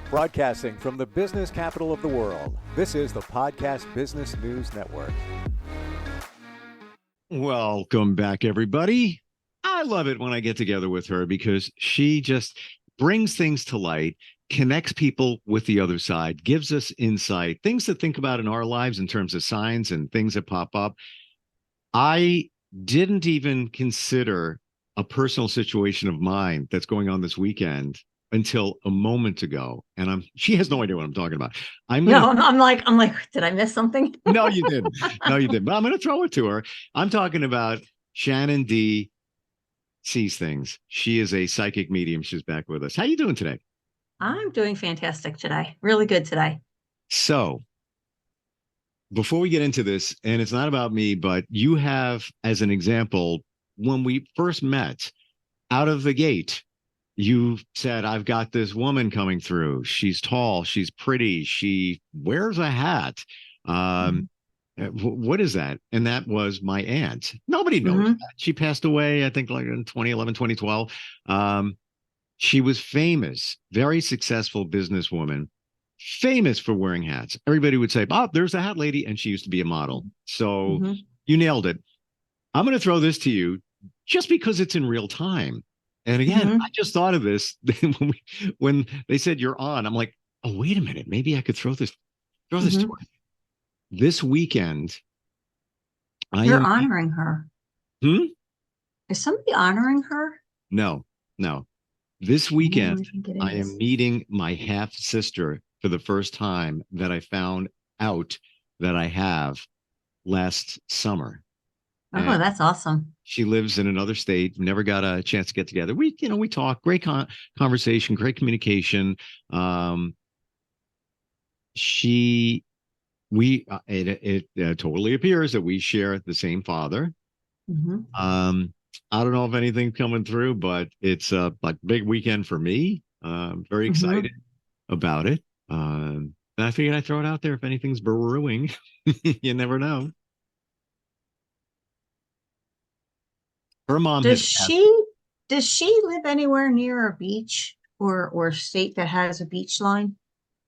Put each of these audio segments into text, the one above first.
Broadcasting from the business capital of the world, this is the Podcast Business News Network. Welcome back, everybody. I love it when I get together with her because she just brings things to light, connects people with the other side, gives us insight, things to think about in our lives in terms of signs and things that pop up. I didn't even consider a personal situation of mine that's going on this weekend until a moment ago, and she has no idea what I'm talking about. I'm like, did I miss something? No, you didn't. No, you didn't. But I'm going to throw it to her. I'm talking about Shannon Dee Sees Things. She is a psychic medium. She's back with us. How you doing today? I'm doing fantastic today. Really good today. So, before we get into this, and it's not about me, but you have, as an example, when we first met, out of the gate, you said, I've got this woman coming through. She's tall. She's pretty. She wears a hat. What is that? And that was my aunt. Nobody knows that. She passed away, I think, like in 2011, 2012. She was famous, very successful businesswoman, famous for wearing hats. Everybody would say, oh, there's a hat lady. And she used to be a model. So you nailed it. I'm going to throw this to you just because it's in real time. And again, I just thought of this when they said you're on. I'm like, oh, wait a minute. Maybe I could throw this to her. This weekend, You're honoring her. Is somebody honoring her? No. This weekend, I am meeting my half sister for the first time that I found out that I have last summer. Oh, that's awesome. She lives in another state. Never got a chance to get together. We talk. Great conversation, great communication. It totally appears that we share the same father. I don't know if anything's coming through, but it's a big weekend for me. Very excited about it. And I figured I'd throw it out there if anything's brewing. You never know. Her mom does she live anywhere near a beach or state that has a beach line?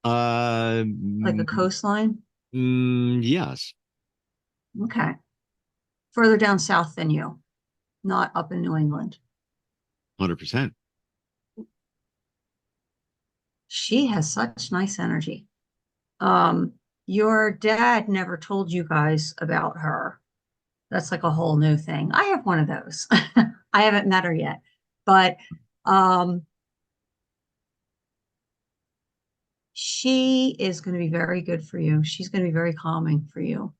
Like a coastline? Yes. Okay. Further down south than you, not up in New England. 100%. She has such nice energy. Your dad never told you guys about her. That's like a whole new thing. I have one of those. I haven't met her yet, but she is going to be very good for you. She's going to be very calming for you.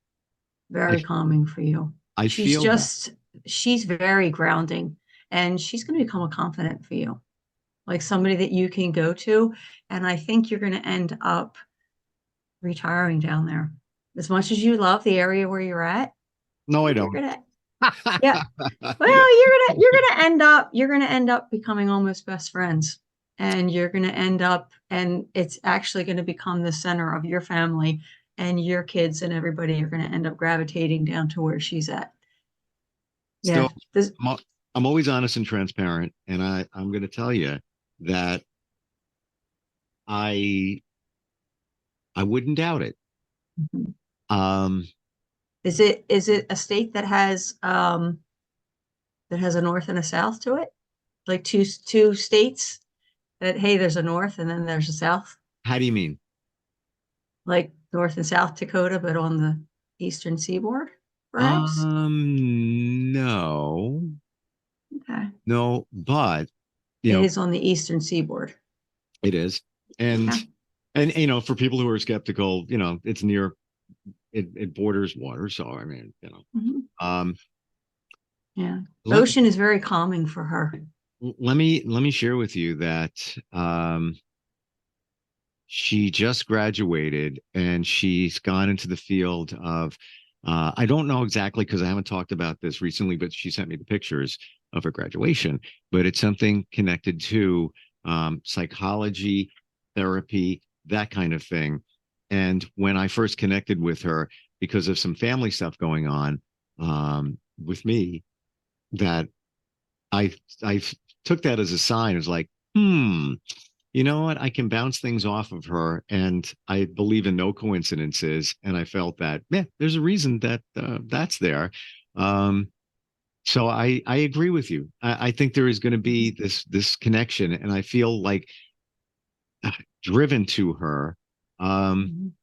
Calming for you. She's very grounding, and she's going to become a confidant for you, like somebody that you can go to. And I think you're going to end up retiring down there. As much as you love the area where you're at. No, I don't. Yeah. Well, you're gonna end up becoming almost best friends, and you're gonna end up, and it's actually going to become the center of your family, and your kids and everybody are going to end up gravitating down to where she's at. Still, I'm always honest and transparent, and I'm going to tell you that I wouldn't doubt it. Is it a state that has a north and a south to it? Like two states that, hey, there's a north and then there's a south? How do you mean? Like North and South Dakota, but on the eastern seaboard, perhaps? No. Okay. No, but it is on the eastern seaboard. It is. And for people who are skeptical, it's near it borders water, so I mean, ocean is very calming for her. Let me share with you that she just graduated and she's gone into the field of I don't know exactly because I haven't talked about this recently, but she sent me the pictures of her graduation. But it's something connected to psychology, therapy, that kind of thing. And when I first connected with her, because of some family stuff going on with me, that I took that as a sign. It was like, you know what? I can bounce things off of her, and I believe in no coincidences. And I felt that, yeah, there's a reason that that's there. Um, so I agree with you. I think there is going to be this connection, and I feel like driven to her. Um,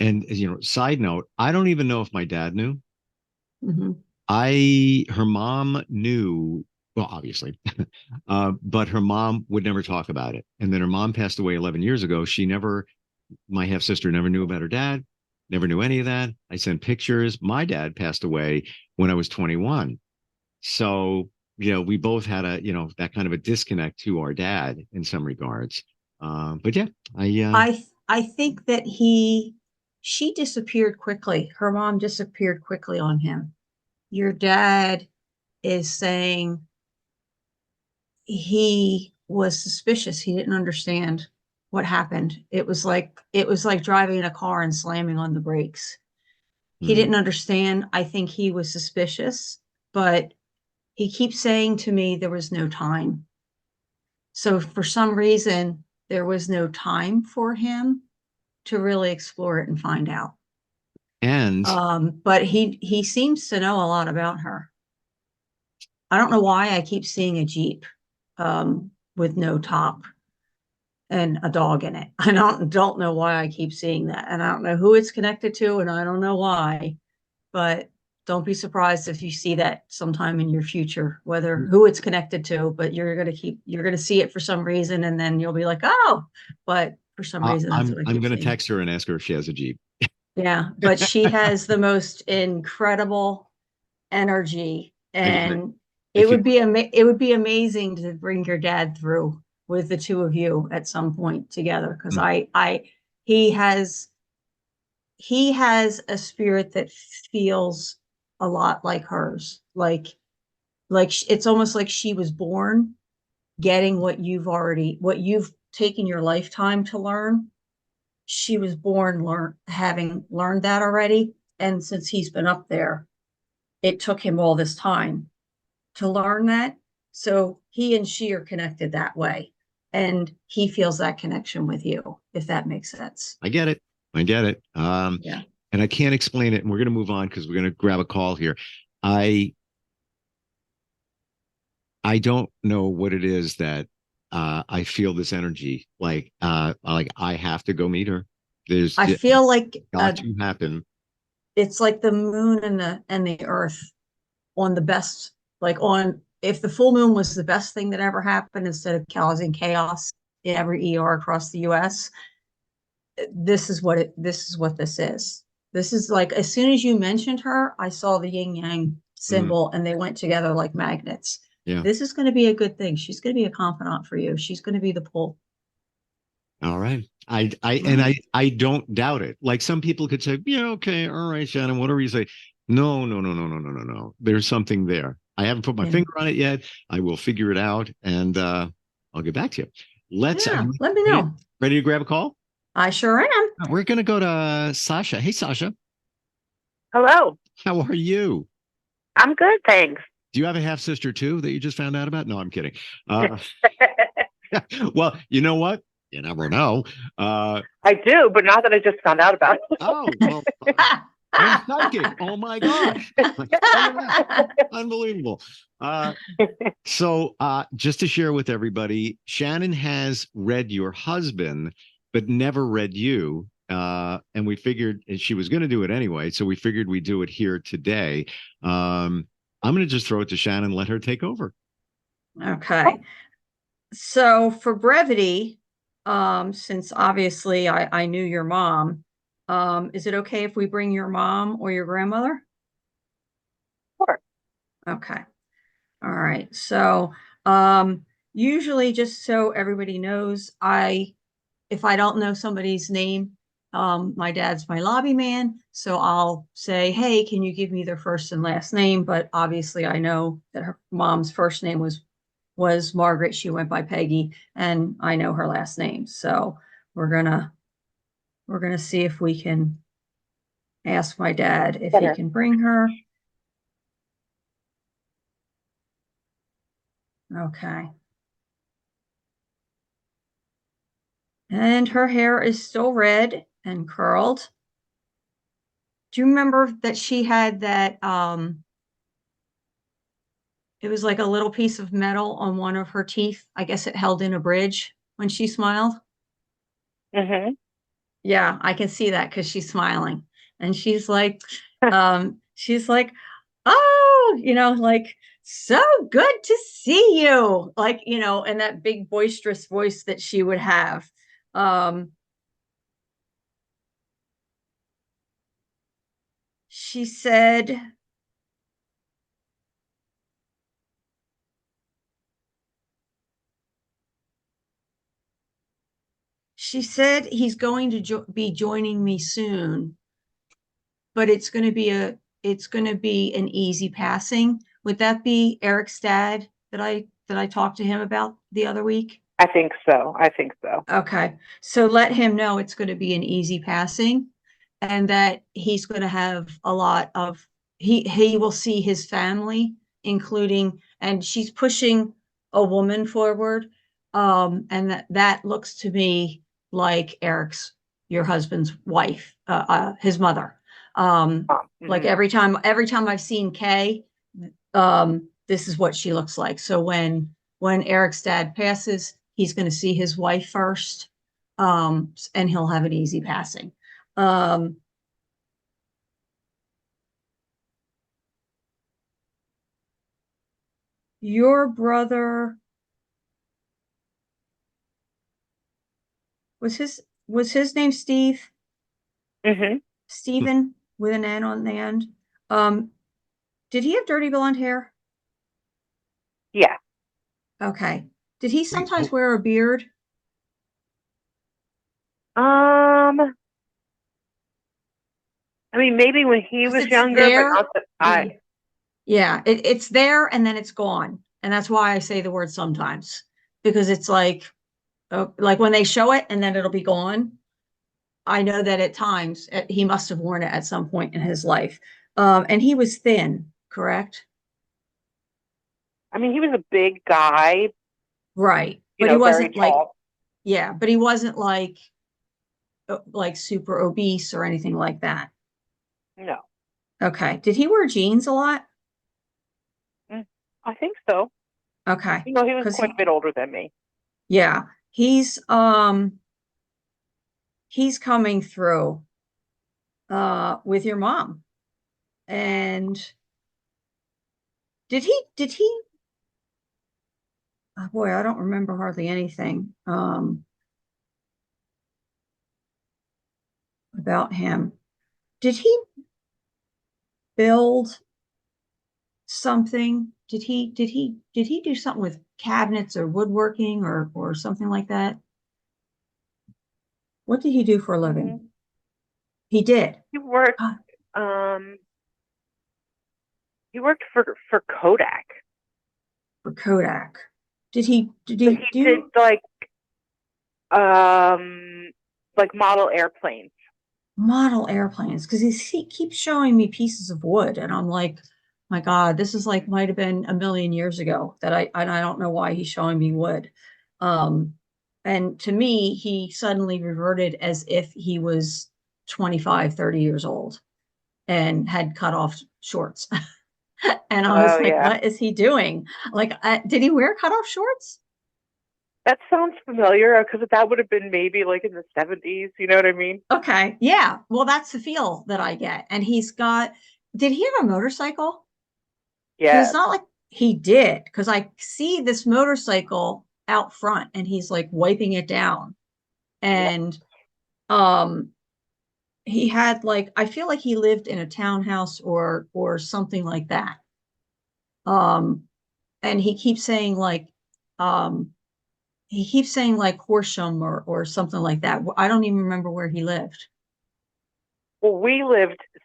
Mhm. and side note, I don't even know if my dad knew. Mhm. Her mom knew, well, obviously, but her mom would never talk about it. And then her mom passed away 11 years ago. My half sister never knew about her dad, never knew any of that. I sent pictures. My dad passed away when I was 21. So, we both had that kind of a disconnect to our dad in some regards. But yeah, I think that she disappeared quickly. Her mom disappeared quickly on him. Your dad is saying he was suspicious. He didn't understand what happened. It was like driving in a car and slamming on the brakes. He hmm. didn't understand. I think he was suspicious, but he keeps saying to me there was no time. So for some reason, there was no time for him to really explore it and find out. And But he seems to know a lot about her. I don't know why I keep seeing a Jeep with no top and a dog in it. I don't know why I keep seeing that, and I don't know who it's connected to, and I don't know why. But don't be surprised if you see that sometime in your future, whether who it's connected to. But you're gonna see it for some reason, and then you'll be like, oh. But for some reason, that's what I I'm keep going to seeing. text her and ask her if she has a Jeep. Yeah, but she has the most incredible energy, I got it. and I feel it would be amazing to bring your dad through with the two of you at some point together, because mm, I he has he has a spirit that feels a lot like hers, like it's almost like she was born getting what you've taken your lifetime to learn. She was born having learned that already, and since he's been up there, it took him all this time to learn that. So he and she are connected that way. And he feels that connection with you, if that makes sense. I get it. I get it. Yeah. And I can't explain it. And we're going to move on because we're going to grab a call here. I I don't know what it is that I feel this energy like I have to go meet her. There's I just feel like got to happen. it's like the moon and the earth on the best, like on if the full moon was the best thing that ever happened instead of causing chaos in every ER across the US, this is what this is. This is like as soon as you mentioned her, I saw the yin yang Mm, symbol and they went together like magnets. yeah. This is going to be a good thing. She's going to be a confidant for you. She's going to be the pull. All right. I don't doubt it. Like some people could say, yeah, okay, all right, Shannon, whatever you say. No, no, no, no, no, no, no, no. There's something there. I haven't put my Yeah. finger on it yet. I will figure it out, and I'll get back to you. Are Yeah. you Let me ready, know. ready to grab a call? I sure am. We're gonna go to Sasha. Hey, Sasha, Hello. how are you? I'm good, thanks. Do you have a half sister too that you just found out about? No, I'm kidding. Well, you know what? You never know. I do, but not that I just found out about it. Oh, well, I'm psychic. Oh my gosh. Look at that. Unbelievable. So just to share with everybody, Shannon has read your husband, but never read you. And we figured she was going to do it anyway. So we figured we'd do it here today. I'm going to just throw it to Shannon, let her take over. Okay. So for brevity, since obviously I knew your mom, is it okay if we bring your mom or your grandmother? Sure. Okay. All right. So usually just so everybody knows, if I don't know somebody's name, my dad's my lobby man. So I'll say, hey, can you give me their first and last name? But obviously I know that her mom's first name was Margaret. She went by Peggy, and I know her last name. So we're gonna we're gonna see if we can ask my dad if he Better. can bring her. Okay. And her hair is still red and curled. Do you remember that she had that, it was like a little piece of metal on one of her teeth? I guess it held in a bridge when she smiled. Mm-hmm. Yeah, I can see that because she's smiling. And she's like, oh, like, so good to see you. Like, and that big boisterous voice that she would have. Um, she said, he's going to be joining me soon, but it's going to be an easy passing. Would that be Eric's dad that I talked to him about the other week? I think so. Okay. So let him know it's going to be an easy passing, and that he's going to have a lot of, he will see his family, including, and she's pushing a woman forward. And that looks to me like your husband's wife, his mother. Like every time I've seen Kay, this is what she looks like. So when Eric's dad passes, he's going to see his wife first, and he'll have an easy passing. Your brother, was his name Steve? Mm-hmm. Steven with an N on the end. Um, did he have dirty blonde hair? Yeah. Okay. Did he sometimes wear a beard? I mean, maybe when he was younger, but not that I. Yeah, it's there and then it's gone. And that's why I say the word sometimes, because it's like when they show it and then it'll be gone. I know that at times he must have worn it at some point in his life. And he was thin, correct? I mean, he was a big guy. Right. But he wasn't very tall. Yeah, but he wasn't like super obese or anything like that. No. Okay. Did he wear jeans a lot? I think so. Okay. He was quite a bit older than me. Yeah. He's coming through with your mom. And did he oh boy, I don't remember hardly anything about him. Did he build something? Did he do something with cabinets or woodworking or something like that? What did he do for a living? Mm-hmm. He did. He worked he worked for Kodak. For Kodak. Did he did like model airplanes? Model airplanes, because he keeps showing me pieces of wood, and I'm like, my God, this is like might have been a million years ago that I don't know why he's showing me wood. And to me, he suddenly reverted as if he was 25, 30 years old and had cut off shorts. And I was like, what is he doing? Like, did he wear cut off shorts? That sounds familiar, because that would have been maybe like in the 70s. You know what I mean? Okay. Yeah. Well, that's the feel that I get. And did he have a motorcycle? Yeah. It's not like he did, because I see this motorcycle out front and he's like wiping it down. And he had I feel like he lived in a townhouse or something like that. And he keeps saying Horsham or something like that. I don't even remember where he lived. Well,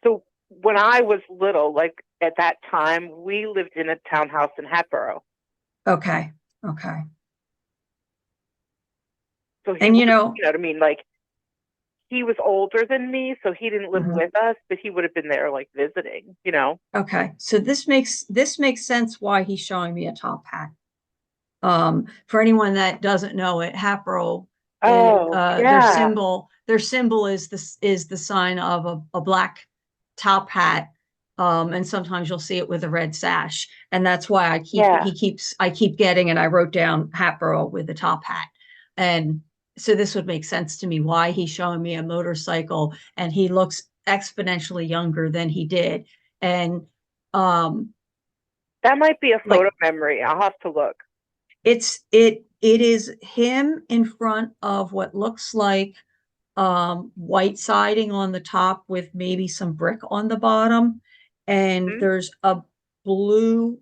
so when I was little, like at that time, we lived in a townhouse in Hatboro. Okay. So and you know what I mean? Like, he was older than me, so he didn't live with us, but he would have been there like visiting, Okay. So this makes sense why he's showing me a top hat. For anyone that doesn't know it, Hatboro Oh, yeah. Their symbol is the sign of a black top hat. And sometimes you'll see it with a red sash. And that's why I keep getting, and I wrote down Hatboro with the top hat. And so this would make sense to me why he's showing me a motorcycle and he looks exponentially younger than he did. And that might be a photo memory. I'll have to look. It is him in front of what looks like white siding on the top with maybe some brick on the bottom. And there's a blue,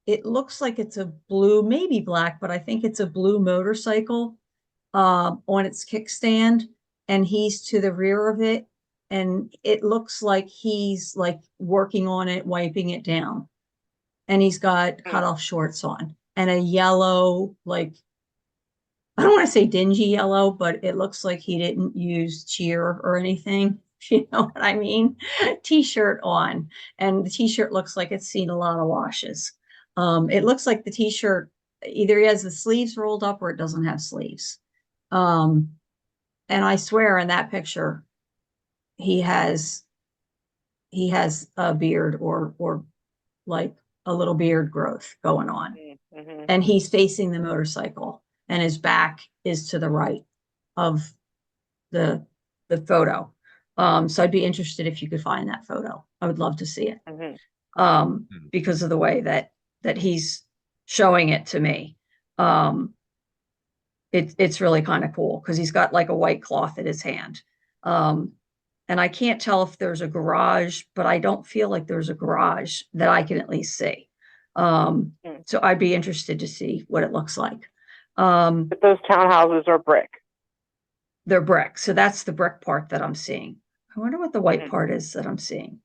it looks like it's a blue, maybe black, but I think it's a blue motorcycle on its kickstand, and he's to the rear of it, and it looks like he's like working on it, wiping it down, and he's got cutoff shorts on and a yellow, like, I don't want to say dingy yellow, but it looks like he didn't use cheer or anything. You know what I mean? T-shirt on, and the T-shirt looks like it's seen a lot of washes. It looks like the T-shirt, either he has the sleeves rolled up or it doesn't have sleeves. And I swear in that picture, he has a beard or like a little beard growth going on. Mm-hmm. And he's facing the motorcycle and his back is to the right of the photo. So I'd be interested if you could find that photo. I would love to see it. Mm-hmm. Because of the way that he's showing it to me. It's really kind of cool because he's got like a white cloth in his hand. And I can't tell if there's a garage, but I don't feel like there's a garage that I can at least see. So I'd be interested to see what it looks like. But those townhouses are brick. They're brick. So that's the brick part that I'm seeing. I wonder what the white part is that I'm seeing.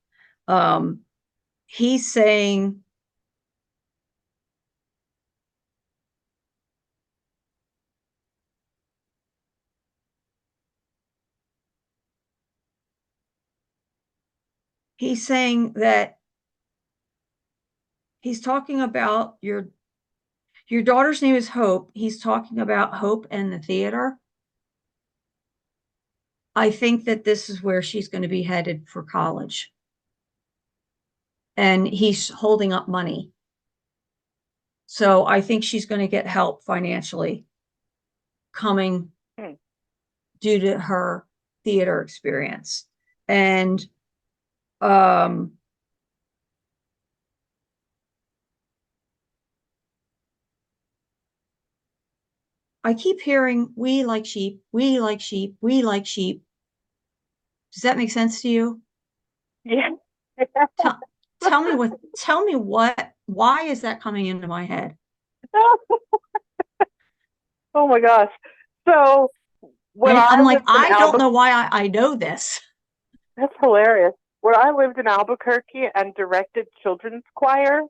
He's saying, that he's talking about your daughter's name is Hope. He's talking about Hope and the theater. I think that this is where she's going to be headed for college. And he's holding up money. So I think she's going to get help financially coming due to her theater experience. And I keep hearing, we like sheep, we like sheep, we like sheep. Does that make sense to you? Yeah. Tell me why is that coming into my head? Oh my gosh. So when I'm like, I don't know why I know this. That's hilarious. When I lived in Albuquerque and directed children's choir,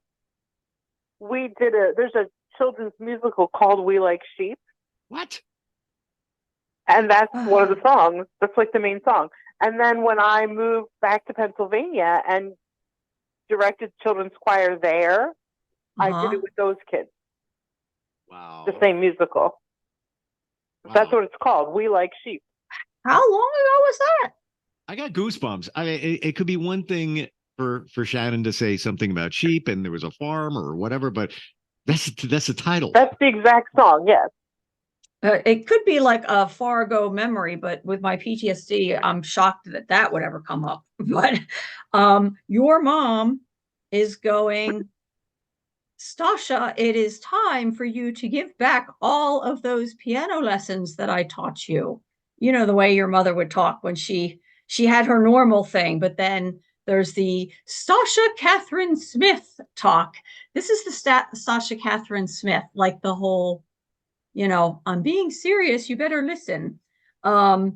there's a children's musical called We Like Sheep. What? And that's one of the songs. That's like the main song. And then when I moved back to Pennsylvania and directed children's choir there, I did it with those kids. Wow. The same musical. Wow. That's what it's called. We Like Sheep. How long ago was that? I got goosebumps. I mean, it could be one thing for Shannon to say something about sheep and there was a farm or whatever, but that's the title. That's the exact song. Yes. It could be like a far ago memory, but with my PTSD, I'm shocked that would ever come up. But your mom is going, Stasha, it is time for you to give back all of those piano lessons that I taught you. You know, the way your mother would talk when she had her normal thing, but then there's the Stasha Catherine Smith talk. This is the Stasha Catherine Smith, like the whole, you know, I'm being serious, you better listen. Do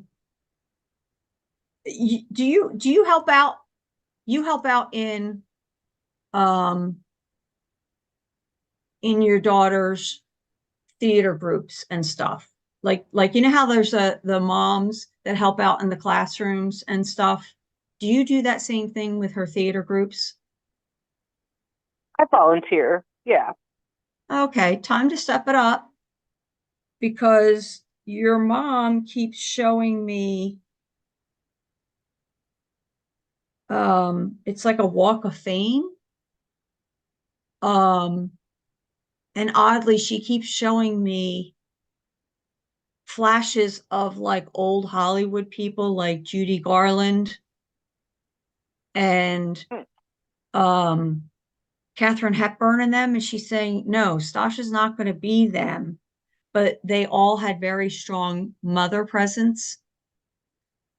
you help out? You help out in your daughter's theater groups and stuff. Like you know how there's the moms that help out in the classrooms and stuff. Do you do that same thing with her theater groups? I volunteer. Yeah. Okay, time to step it up, because your mom keeps showing me, it's like a walk of fame. And oddly, she keeps showing me flashes of like old Hollywood people like Judy Garland and Katharine Hepburn in them. And she's saying, no, Stasha's not going to be them. But they all had very strong mother presence.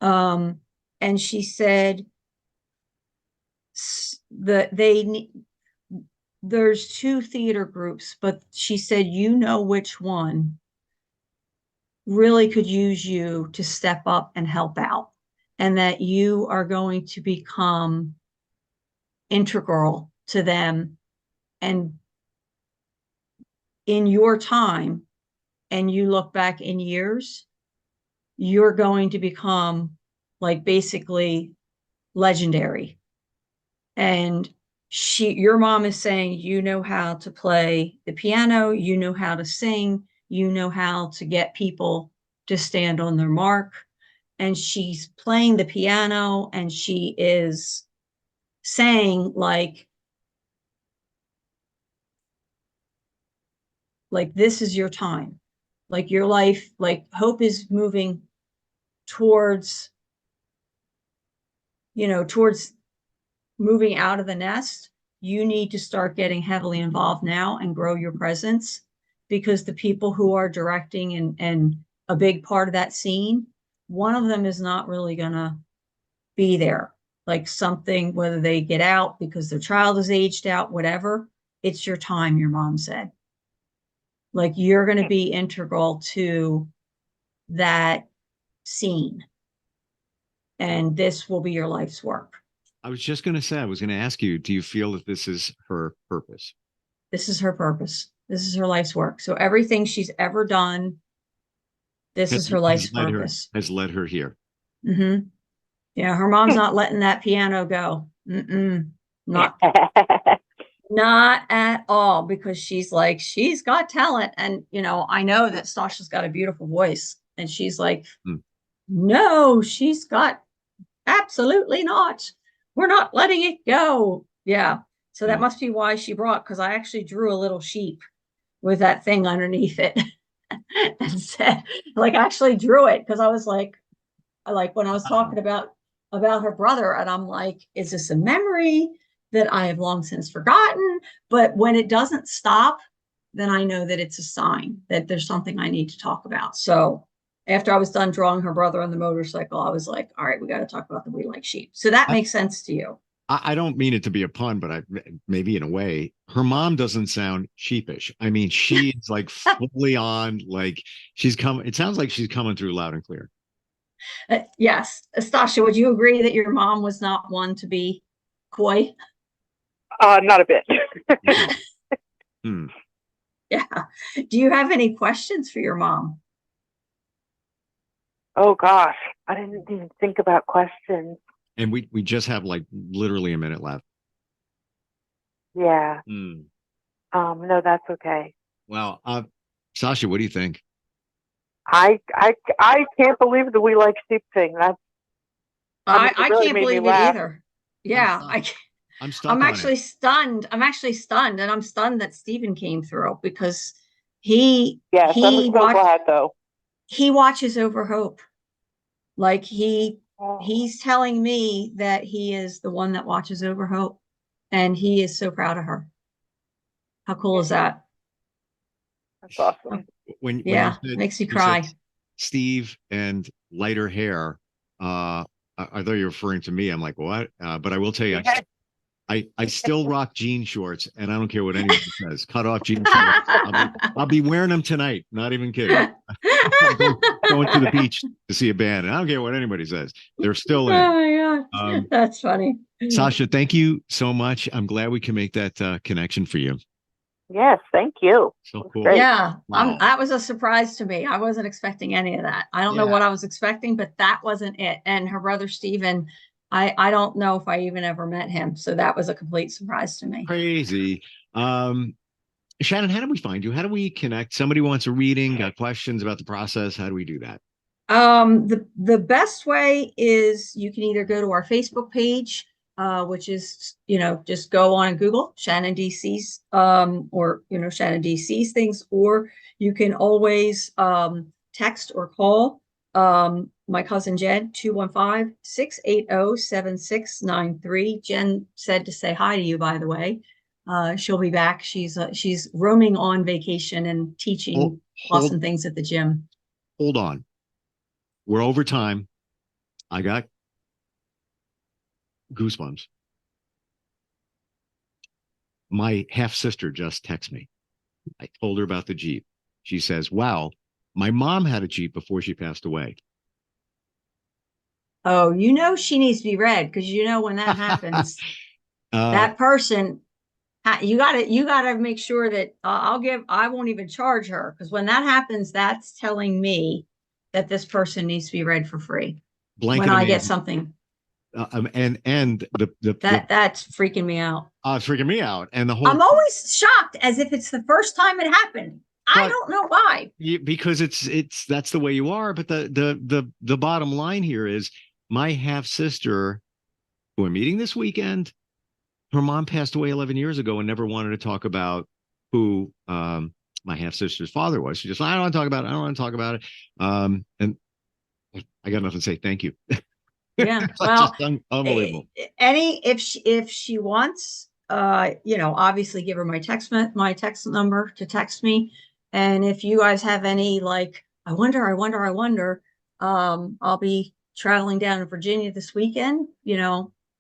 And she said there's two theater groups, but she said, you know which one really could use you to step up and help out, and that you are going to become integral to them. And in your time, and you look back in years, you're going to become like basically legendary. And your mom is saying, you know how to play the piano, you know how to sing, you know how to get people to stand on their mark. And she's playing the piano and she is saying like this is your time, like your life, like hope is moving towards, towards moving out of the nest. You need to start getting heavily involved now and grow your presence, because the people who are directing and a big part of that scene, one of them is not really gonna be there. Like something, whether they get out because their child is aged out, whatever, it's your time, your mom said. Like you're going to be integral to that scene. And this will be your life's work. I was just going to say, I was going to ask you, do you feel that this is her purpose? This is her purpose. This is her life's work. So everything she's ever done, this is her life's purpose. Has led her here. Mm-hmm. Yeah, her mom's not letting that piano go. Not at all, because she's like, she's got talent. And, I know that Stasha's got a beautiful voice. And she's like, no, she's got absolutely not. We're not letting it go. Yeah. So that must be why she brought, because I actually drew a little sheep with that thing underneath it and said, like, actually drew it because I was like when I was talking about her brother, and I'm like, is this a memory that I have long since forgotten? But when it doesn't stop, then I know that it's a sign that there's something I need to talk about. So after I was done drawing her brother on the motorcycle, I was like, all right, we got to talk about the We Like Sheep. So that makes sense to you. I don't mean it to be a pun, but maybe in a way, her mom doesn't sound sheepish. I mean, she's like fully on, like she's coming. It sounds like she's coming through loud and clear. Yes. Stasha, would you agree that your mom was not one to be coy? Not a bit. Yeah. Do you have any questions for your mom? Oh gosh, I didn't even think about questions. And we just have like literally a minute left. Yeah. No, that's okay. Well, Sasha, what do you think? I can't believe the We Like Sheep thing. I can't believe it either. Yeah, I'm actually stunned. I'm stunned, and I'm stunned that Stephen came through, because I'm so glad though. He watches over Hope. Like he's telling me that he is the one that watches over Hope, and he is so proud of her. How cool is that? That's awesome. When makes me cry. Steve and lighter hair. I thought you were referring to me. I'm like, what? But I will tell you, I still rock jean shorts, and I don't care what anyone says. Cut off jean shorts. I'll be wearing them tonight. Not even kidding. I'm going to the beach to see a band, and I don't care what anybody says. They're still in. Oh my God, that's funny. Sasha, thank you so much. I'm glad we can make that connection for you. Yes, thank you. So cool. Yeah, wow. That was a surprise to me. I wasn't expecting any of that. I don't know what I was expecting, but that wasn't it. And her brother Stephen, I don't know if I even ever met him, so that was a complete surprise to me. Crazy. Shannon, how do we find you? How do we connect? Somebody wants a reading, got questions about the process. How do we do that? The best way is you can either go to our Facebook page, which is, just go on and Google Shannon Dee Sees, or, Shannon Dee Sees Things, or you can always text or call my cousin Jen, 215-680-7693. Jen said to say hi to you, by the way. She'll be back. She's roaming on vacation and teaching awesome things at the gym. Hold on. We're over time. I got goosebumps. My half-sister just texted me. I told her about the Jeep. She says, wow, my mom had a Jeep before she passed away. Oh, she needs to be read, because when that happens, that person, you gotta make sure that I won't even charge her, because when that happens, that's telling me that this person needs to be read for free. Blanket when I get something. And that's freaking me out. It's freaking me out. And I'm always shocked, as if it's the first time it happened. I don't know why. Because that's the way you are. But the bottom line here is, my half sister, who I'm meeting this weekend, her mom passed away 11 years ago and never wanted to talk about who my half sister's father was. She just, I don't want to talk about it. I don't want to talk about it. And I got nothing to say. Thank you. Yeah. Well, unbelievable. If she wants, obviously give her my text number to text me. And if you guys have any, like, I wonder, I'll be traveling down to Virginia this weekend,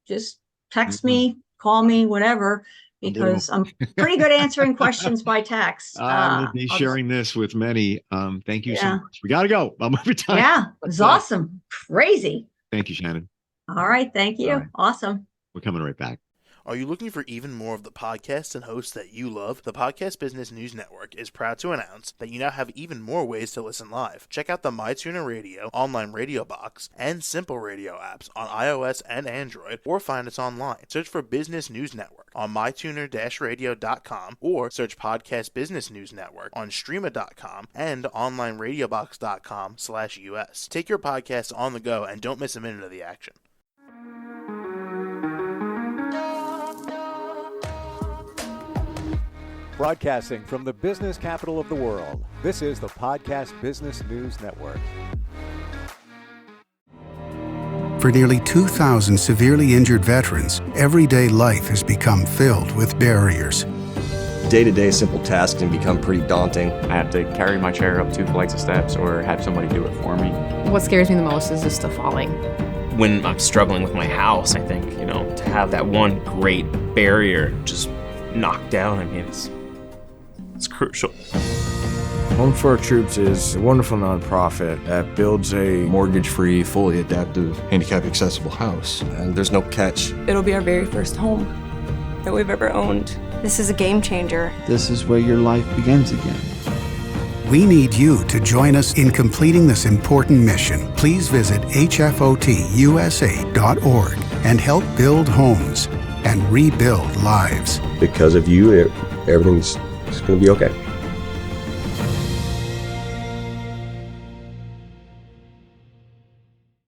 just text me, call me, whatever, because I'm pretty good answering questions by text. I'm going to be sharing this with many. Thank you so much. We got to go. I'm over time. Yeah, it was awesome. Crazy. Thank you, Shannon. All right. Thank you. Right. Awesome. We're coming right back. Are you looking for even more of the podcasts and hosts that you love? The Podcast Business News Network is proud to announce that you now have even more ways to listen live. Check out the MyTuner Radio, online radio box, and Simple Radio apps on iOS and Android, or find us online. Search for Business News Network on mytuner-radio.com, or search Podcast Business News Network on streama.com and onlineradiobox.com/US. Take your podcast on the go and don't miss a minute of the action. Broadcasting from the business capital of the world, this is the Podcast Business News Network. For nearly 2,000 severely injured veterans, everyday life has become filled with barriers. Day-to-day simple tasks can become pretty daunting. I have to carry my chair up 2 flights of steps or have somebody do it for me. What scares me the most is just the falling. When I'm struggling with my house, I think, to have that one great barrier just knocked down, it's crucial. Home for Our Troops is a wonderful nonprofit that builds a mortgage-free, fully adaptive, handicap-accessible house. And there's no catch. It'll be our very first home that we've ever owned. This is a game changer. This is where your life begins again. We need you to join us in completing this important mission. Please visit hfotusa.org and help build homes and rebuild lives. Because of you, everything's going to be okay.